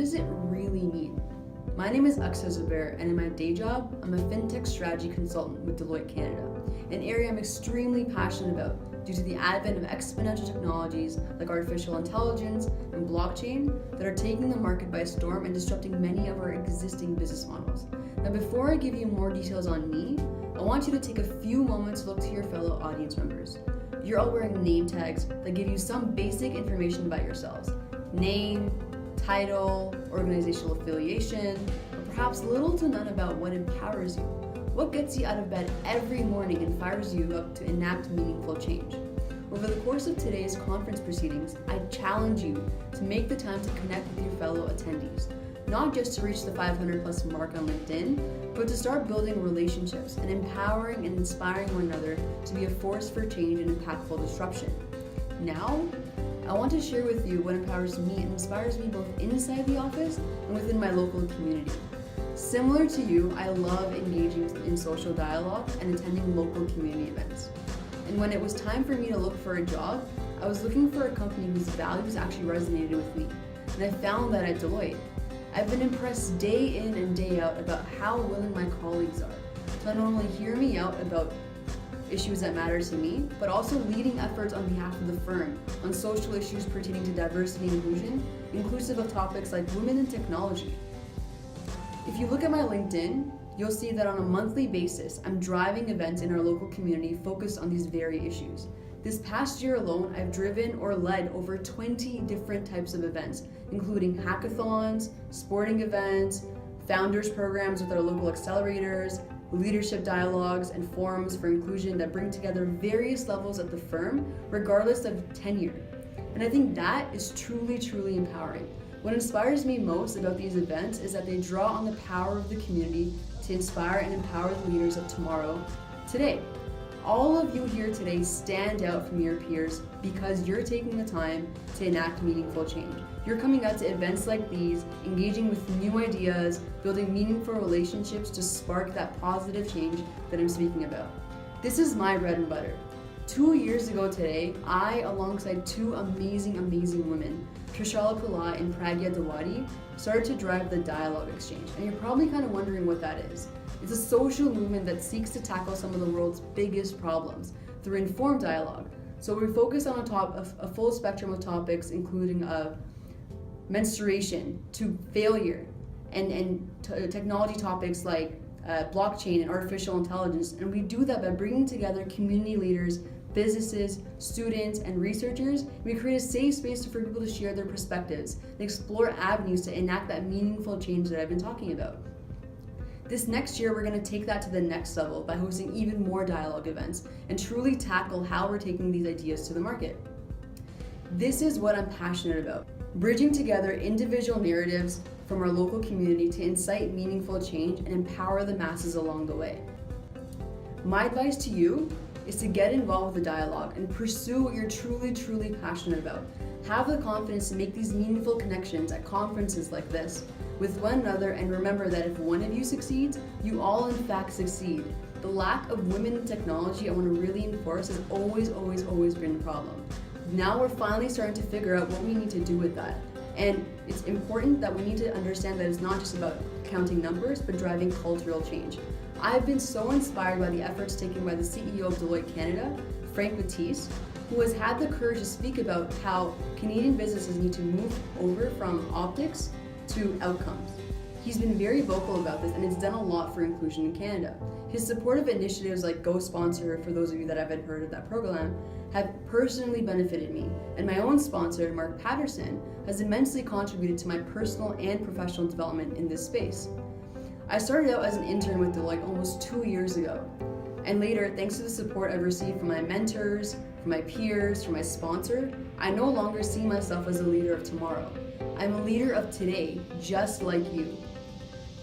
does it really mean? My name is Aqsa Zubair, and in my day job, I'm a fintech strategy consultant with Deloitte Canada, an area I'm extremely passionate about due to the advent of exponential technologies like artificial intelligence and blockchain that are taking the market by storm and disrupting many of our existing business models. Now, before I give you more details on me, I want you to take a few moments to look to your fellow audience members. You're all wearing name tags that give you some basic information about yourselves. Name, title, organizational affiliation, or perhaps little to none about what empowers you. What gets you out of bed every morning and fires you up to enact meaningful change? Over the course of today's conference proceedings, I challenge you to make the time to connect with your fellow attendees, not just to reach the 500 plus mark on LinkedIn, but to start building relationships and empowering and inspiring one another to be a force for change and impactful disruption. Now, I want to share with you what empowers me and inspires me both inside the office and within my local community. Similar to you, I love engaging in social dialogue and attending local community events. And when it was time for me to look for a job, I was looking for a company whose values actually resonated with me. And I found that at Deloitte. I've been impressed day in and day out about how willing my colleagues are to not only hear me out about issues that matter to me, but also leading efforts on behalf of the firm on social issues pertaining to diversity and inclusion, inclusive of topics like women in technology. If you look at my LinkedIn, you'll see that on a monthly basis, I'm driving events in our local community focused on these very issues. This past year alone, I've driven or led over 20 different types of events, including hackathons, sporting events, founders programs with our local accelerators, leadership dialogues, and forums for inclusion that bring together various levels of the firm, regardless of tenure. And I think that is truly, truly empowering. What inspires me most about these events is that they draw on the power of the community to inspire and empower the leaders of tomorrow, today. All of you here today stand out from your peers because you're taking the time to enact meaningful change. You're coming out to events like these, engaging with new ideas, building meaningful relationships to spark that positive change that I'm speaking about. This is my bread and butter. 2 years ago today, I, alongside two amazing women, Trishala Pillai and Pragya Dawadi, started to drive the Dialogue Exchange. And you're probably kind of wondering what that is. It's a social movement that seeks to tackle some of the world's biggest problems through informed dialogue. So we focus on a full spectrum of topics, including menstruation to failure and technology topics like blockchain and artificial intelligence. And we do that by bringing together community leaders, businesses, students, and researchers. We create a safe space for people to share their perspectives and explore avenues to enact that meaningful change that I've been talking about. This next year, we're going to take that to the next level by hosting even more dialogue events and truly tackle how we're taking these ideas to the market. This is what I'm passionate about, bridging together individual narratives from our local community to incite meaningful change and empower the masses along the way. My advice to you is to get involved with the dialogue and pursue what you're truly, truly passionate about. Have the confidence to make these meaningful connections at conferences like this with one another, and remember that if one of you succeeds, you all in fact succeed. The lack of women in technology, I want to really enforce, has always been a problem. Now we're finally starting to figure out what we need to do with that. And it's important that we need to understand that it's not just about counting numbers, but driving cultural change. I've been so inspired by the efforts taken by the CEO of Deloitte Canada, Frank Batiste, who has had the courage to speak about how Canadian businesses need to move over from optics to outcomes. He's been very vocal about this, and it's done a lot for inclusion in Canada. His supportive initiatives like Go Sponsor, for those of you that haven't heard of that program, have personally benefited me, and my own sponsor, Mark Patterson, has immensely contributed to my personal and professional development in this space. I started out as an intern with Deloitte almost 2 years ago, and later, thanks to the support I've received from my mentors, from my peers, from my sponsor, I no longer see myself as a leader of tomorrow. I'm a leader of today, just like you.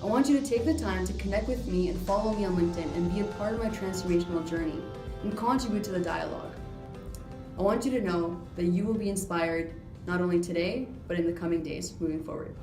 I want you to take the time to connect with me and follow me on LinkedIn and be a part of my transformational journey and contribute to the dialogue. I want you to know that you will be inspired not only today, but in the coming days moving forward.